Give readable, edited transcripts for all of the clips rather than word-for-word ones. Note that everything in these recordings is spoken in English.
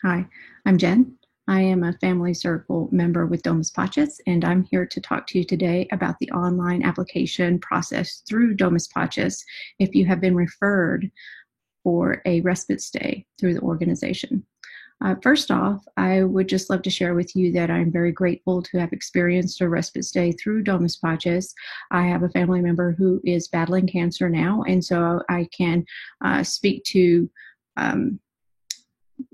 Hi, I'm Jen. I am a Family Circle member with Domus Pachys, and I'm here to talk to you today about the online application process through Domus Pachys if you have been referred for a respite stay through the organization. First off, I would just love to share with you that I'm very grateful to have experienced a respite stay through Domus Pachys. I have a family member who is battling cancer now, and so I can speak to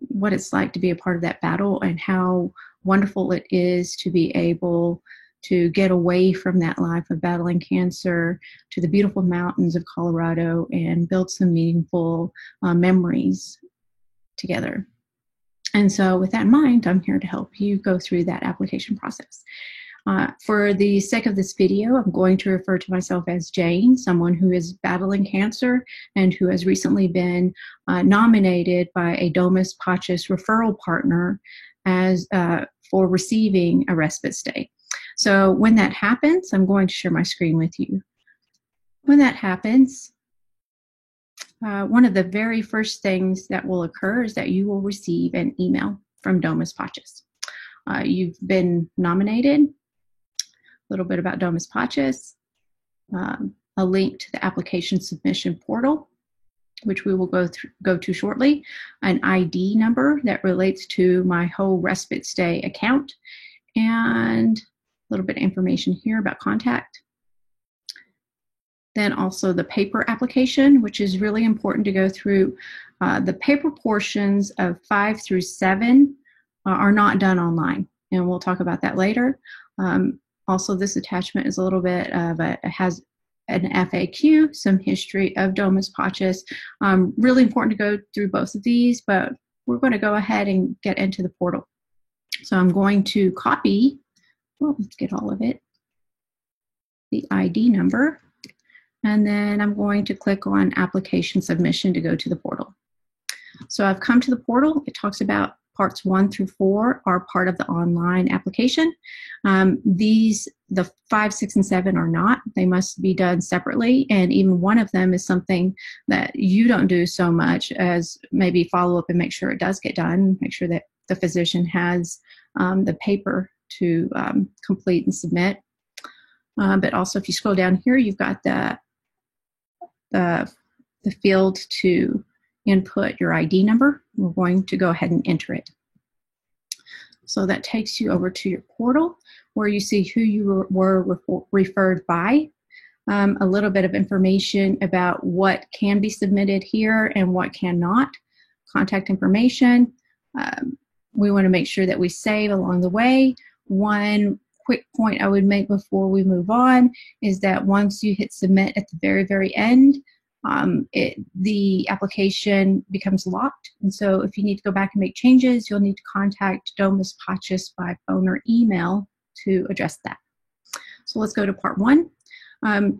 what it's like to be a part of that battle and how wonderful it is to be able to get away from that life of battling cancer to the beautiful mountains of Colorado and build some meaningful memories together. And so with that in mind, I'm here to help you go through that application process. For the sake of this video, I'm going to refer to myself as Jane, someone who is battling cancer and who has recently been nominated by a Domus Pachys referral partner as for receiving a respite stay. So when that happens, I'm going to share my screen with you. When that happens, one of the very first things that will occur is that you will receive an email from Domus Pachys. You've been nominated. A little bit about Domus Pachys, a link to the application submission portal, which we will go to shortly, an ID number that relates to my whole respite stay account, and a little bit of information here about contact. Then also the paper application, which is really important to go through. The paper portions of 5 through 7 are not done online, and we'll talk about that later. Also, this attachment is a little bit of it has an FAQ, some history of Domus Pachys. Really important to go through both of these, but we're going to go ahead and get into the portal. So I'm going to copy, well, let's get all of it, the ID number, and then I'm going to click on application submission to go to the portal. So I've come to the portal. It talks about parts 1 through 4 are part of the online application. The 5, 6, and 7 are not. They must be done separately, and even one of them is something that you don't do so much as maybe follow up and make sure it does get done, make sure that the physician has the paper to complete and submit. But also if you scroll down here, you've got the field to input your ID number. We're going to go ahead and enter it. So that takes you over to your portal where you see who you were referred by, a little bit of information about what can be submitted here and what cannot, contact information. We want to make sure that we save along the way. One quick point I would make before we move on is that once you hit submit at the very, very end, the application becomes locked. And so if you need to go back and make changes, you'll need to contact Domus Pachys by phone or email to address that. So let's go to part 1. The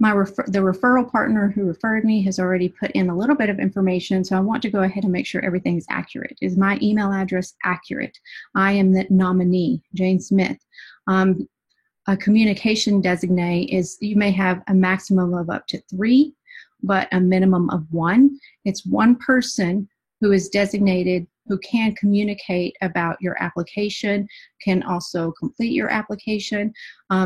referral partner who referred me has already put in a little bit of information, so I want to go ahead and make sure everything is accurate. Is my email address accurate? I am the nominee, Jane Smith. A communication designate is you may have a maximum of up to 3, but a minimum of 1. It's one person who is designated who can communicate about your application, can also complete your application.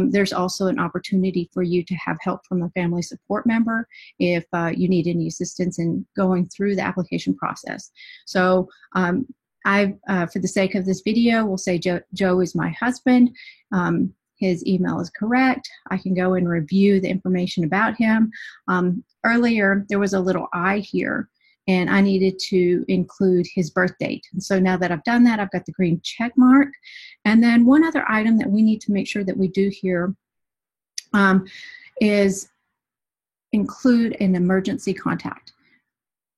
There's also an opportunity for you to have help from a family support member if you need any assistance in going through the application process. So for the sake of this video, we'll say Joe is my husband. His email is correct. I can go and review the information about him. Earlier, there was a little I here, and I needed to include his birth date. And so now that I've done that, I've got the green check mark. And then one other item that we need to make sure that we do here is include an emergency contact.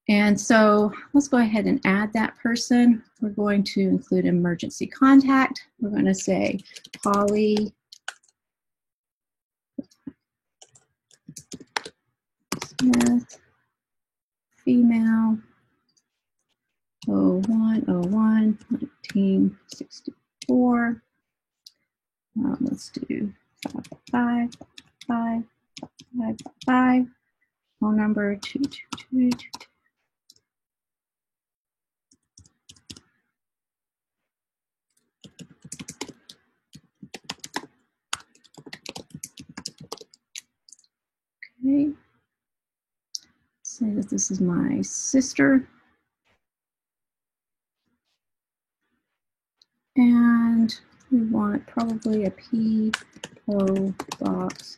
And so let's go ahead and add that person. We're going to include emergency contact. We're going to say Polly Smith, female, 01/01/1964. Let's do 5555555. Phone number 222. that this is my sister. And we want probably a P.O. box.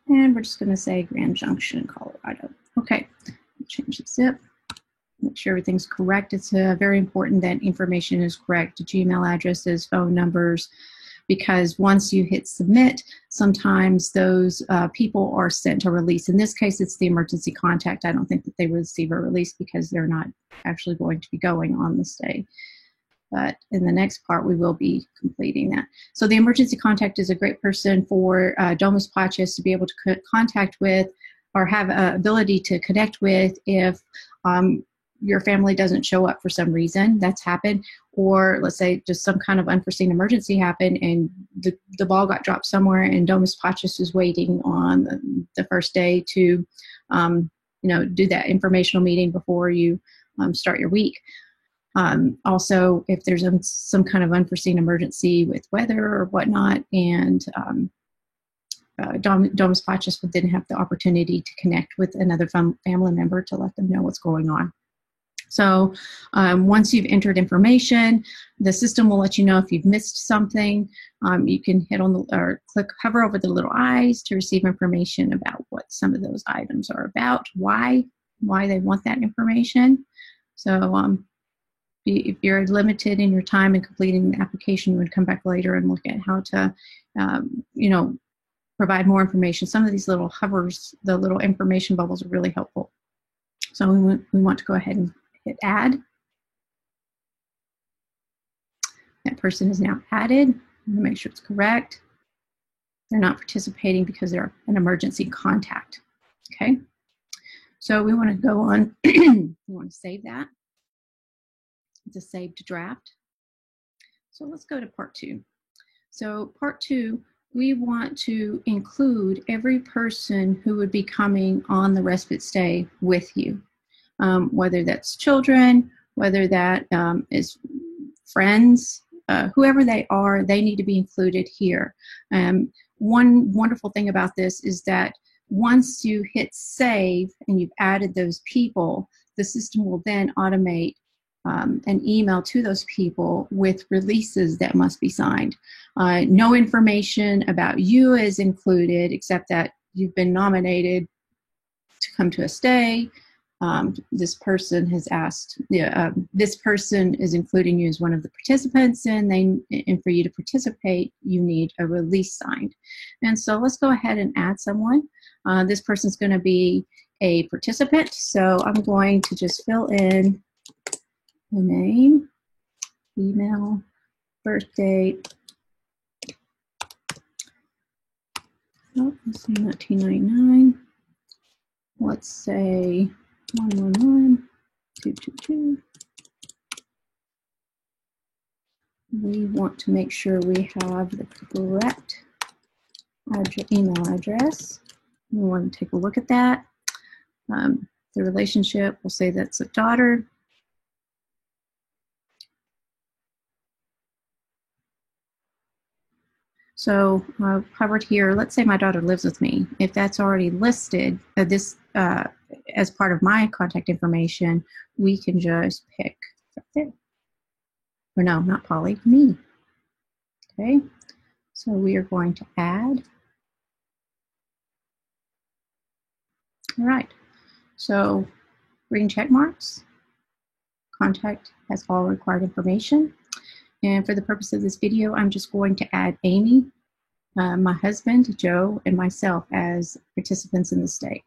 And we're just going to say Grand Junction, Colorado. Okay, change the zip. Make sure everything's correct. It's very important that information is correct. Gmail addresses, phone numbers, because once you hit submit, sometimes those people are sent a release. In this case, it's the emergency contact. I don't think that they will receive a release because they're not actually going to be going on this day. But in the next part, we will be completing that. So the emergency contact is a great person for Domus Pachys to be able to contact with or have ability to connect with if your family doesn't show up for some reason. That's happened. Or let's say just some kind of unforeseen emergency happened and the ball got dropped somewhere and Domus Pachys is waiting on the first day to do that informational meeting before you start your week. Also, if there's some kind of unforeseen emergency with weather or whatnot, and Domus Pachys would then have the opportunity to connect with another family member to let them know what's going on. So once you've entered information, the system will let you know if you've missed something. You can hit on or hover over the little eyes to receive information about what some of those items are about, why they want that information. So if you're limited in your time in completing the application, you would come back later and look at how to, provide more information. Some of these little hovers, the little information bubbles are really helpful. So we want to go ahead and hit add. That person is now added. Make sure it's correct. They're not participating because they're an emergency contact. Okay. So we want to go on, we want to save that. It's a saved draft. So let's go to part 2. So part 2, we want to include every person who would be coming on the respite stay with you, whether that's children, whether that is friends, whoever they are, they need to be included here. One wonderful thing about this is that once you hit save and you've added those people, the system will then automate an email to those people with releases that must be signed. No information about you is included except that you've been nominated to come to a stay. This person has asked, this person is including you as one of the participants, and for you to participate, you need a release signed. And so let's go ahead and add someone. This person's going to be a participant, so I'm going to just fill in the name, email, birth date. Oh, let's say 1999. Let's say 111-222. We want to make sure we have the correct email address. We want to take a look at that. The relationship, we'll say that's a daughter. So covered here, let's say my daughter lives with me. If that's already listed, as part of my contact information, we can just pick it. Or no, not Polly, me. Okay, so we are going to add. All right, so green check marks. Contact has all required information. And for the purpose of this video, I'm just going to add Amy, my husband, Joe, and myself as participants in the stay.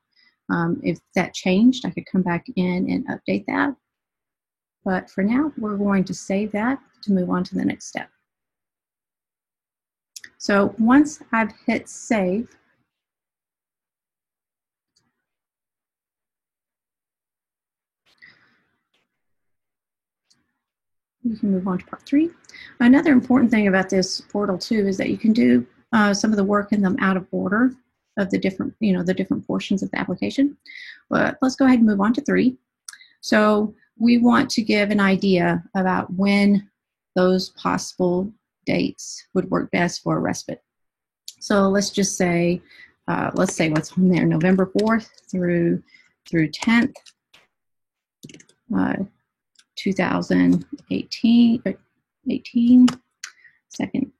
If that changed, I could come back in and update that. But for now, we're going to save that to move on to the next step. So once I've hit save, we can move on to part 3. Another important thing about this portal too is that you can do some of the work in them out of order of the different, the different portions of the application. But let's go ahead and move on to 3. So we want to give an idea about when those possible dates would work best for a respite. So let's just say let's say what's on there, November 4th through 10th, 2018, 18, second,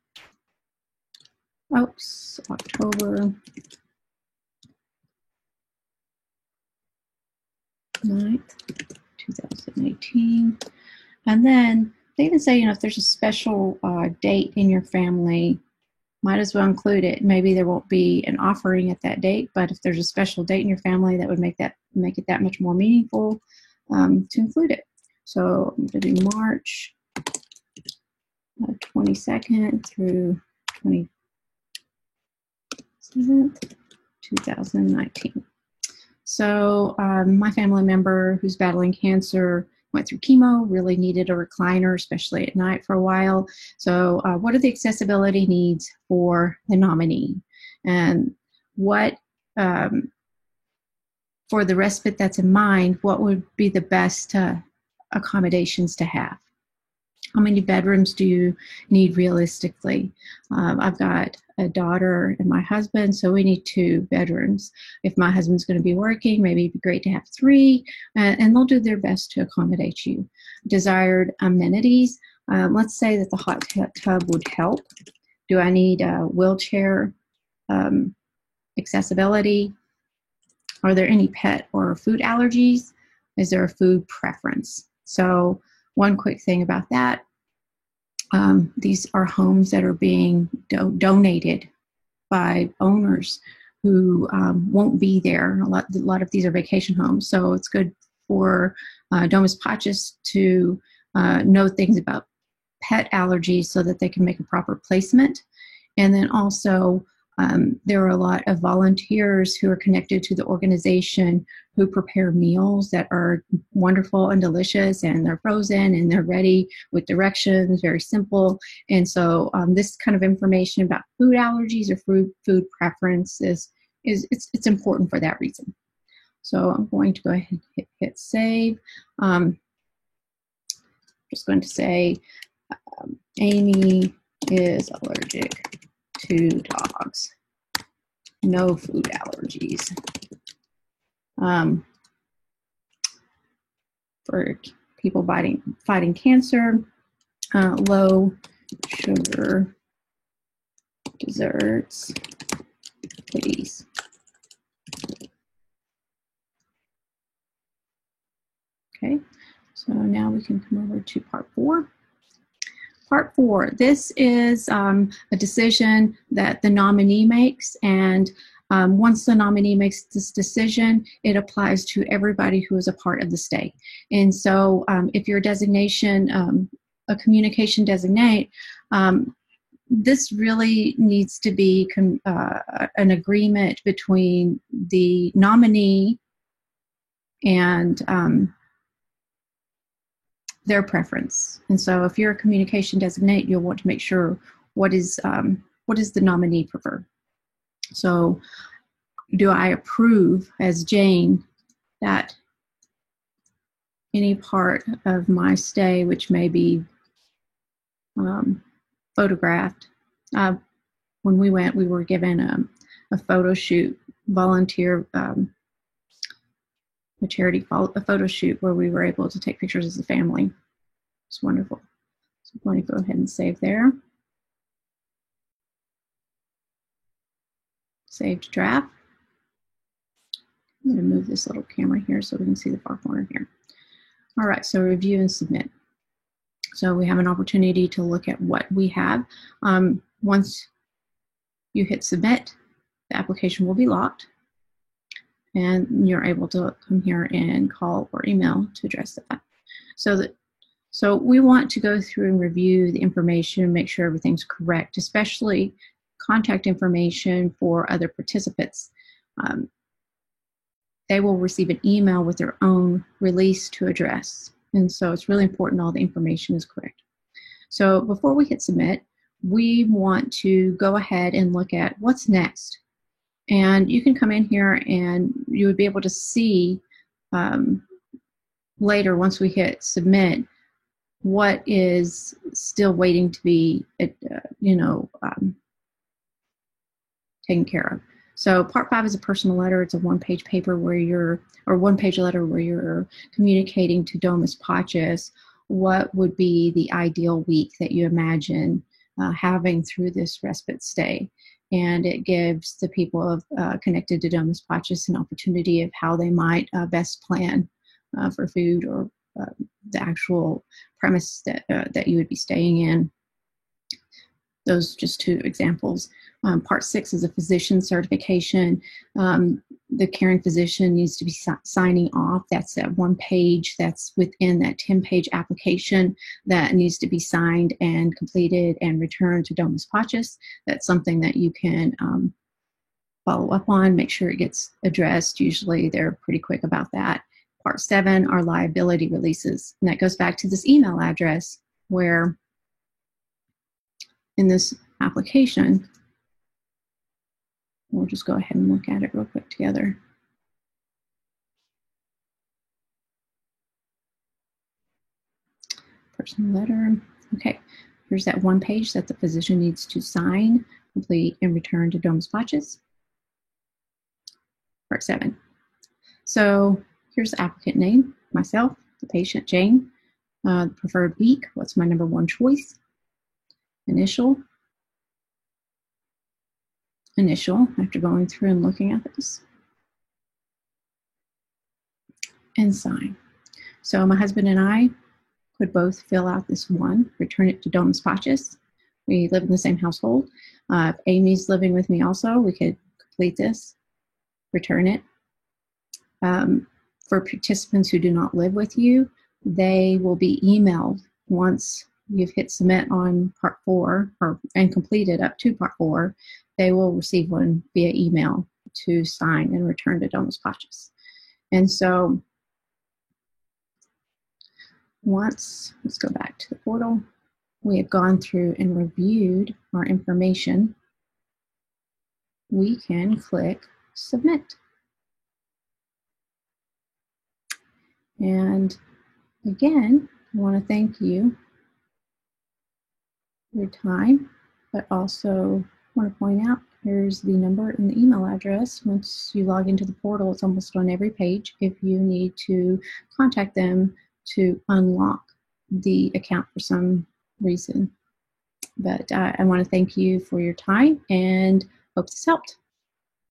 oops, October 9th, 2018. And then they even say, if there's a special date in your family, might as well include it. Maybe there won't be an offering at that date, but if there's a special date in your family, that would make it that much more meaningful to include it. So I'm going to do March 22nd through 27th, 2019. So my family member who's battling cancer went through chemo, really needed a recliner, especially at night for a while. So what are the accessibility needs for the nominee? And what, for the respite that's in mind, what would be the best accommodations to have? How many bedrooms do you need realistically? I've got a daughter and my husband, so we need 2 bedrooms. If my husband's going to be working, maybe it'd be great to have 3, and they'll do their best to accommodate you. Desired amenities, let's say that the hot tub would help. Do I need a wheelchair accessibility? Are there any pet or food allergies? Is there a food preference? So one quick thing about that, these are homes that are being donated by owners who won't be there. A lot of these are vacation homes, so it's good for Domus Pachys to know things about pet allergies so that they can make a proper placement. And then also, there are a lot of volunteers who are connected to the organization who prepare meals that are wonderful and delicious, and they're frozen and they're ready with directions, very simple. And so this kind of information about food allergies or food preference is it's important for that reason. So I'm going to go ahead and hit save. Just going to say Amy is allergic to dogs. No food allergies. For people fighting cancer, low sugar desserts, please. Okay, so now we can come over to part 4. Part 4, this is a decision that the nominee makes, and once the nominee makes this decision, it applies to everybody who is a part of the stay. And so if your designation, a communication designate, this really needs to be an agreement between the nominee and their preference. And so if you're a communication designate, you'll want to make sure what does the nominee prefer. So do I approve as Jane that any part of my stay, which may be photographed, when we went, we were given a photo shoot, volunteer a charity photo shoot where we were able to take pictures as a family. It's wonderful. So I'm going to go ahead and save there. Saved draft. I'm going to move this little camera here so we can see the far corner here. All right, so review and submit. So we have an opportunity to look at what we have. Once you hit submit, the application will be locked, and you're able to come here and call or email to address that. So we want to go through and review the information and make sure everything's correct, especially contact information for other participants. They will receive an email with their own release to address. And so it's really important all the information is correct. So before we hit submit, we want to go ahead and look at what's next. And you can come in here and you would be able to see later, once we hit submit, what is still waiting to be taken care of. So part 5 is a personal letter. It's a one-page paper where you're, or one-page letter where you're communicating to Domus Pachys what would be the ideal week that you imagine having through this respite stay. And it gives the people connected to Domus Pachys an opportunity of how they might best plan for food or the actual premise that you would be staying in. Those are just 2 examples. Part 6 is a physician certification. The caring physician needs to be signing off. That's that 1 page that's within that 10-page application that needs to be signed and completed and returned to Domus Pachys. That's something that you can follow up on, make sure it gets addressed. Usually they're pretty quick about that. Part 7 are liability releases. And that goes back to this email address where in this application, we'll just go ahead and look at it real quick together. Personal letter. Okay, here's that 1 page that the physician needs to sign, complete, and return to Domus Pachys. Part 7. So here's the applicant name, myself, the patient, Jane, preferred week, what's my number 1 choice, initial, after going through and looking at this, and sign. So my husband and I could both fill out this 1, return it to Domus Pachys. We live in the same household. If Amy's living with me also, we could complete this, return it. For participants who do not live with you, they will be emailed once you've hit submit on part 4 and completed up to part 4. They will receive one via email to sign and return to Domus Pachys. And so once, let's go back to the portal, we have gone through and reviewed our information, we can click submit. And again, I want to thank you for your time, but also want to point out here's the number and the email address. Once you log into the portal, it's almost on every page if you need to contact them to unlock the account for some reason. But I want to thank you for your time and hope this helped.